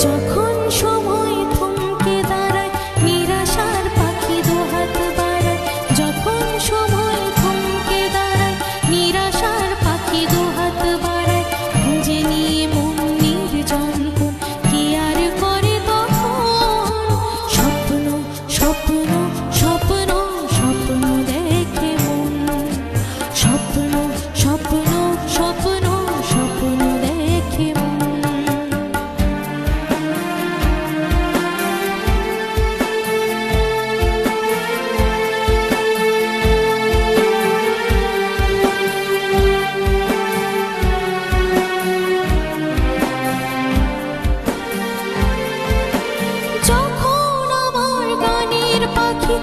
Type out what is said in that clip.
যখন সময় থমকে দাঁড়ায় নিরাশার পাখি দুহাত বাড়ায়, যখন সময় থমকে দাঁড়ায় নিরাশার পাখি দুহাত বাড়ায়, খুঁজে নিয়ে মন নির্জন কোণ কি আর করে তখন। স্বপ্ন স্বপ্ন স্বপ্ন স্বপ্ন দেখে মন, স্বপ্ন স্বপ্ন স্বপ্ন স্বপ্ন দেখে মন। যখন আমার গানের পাখি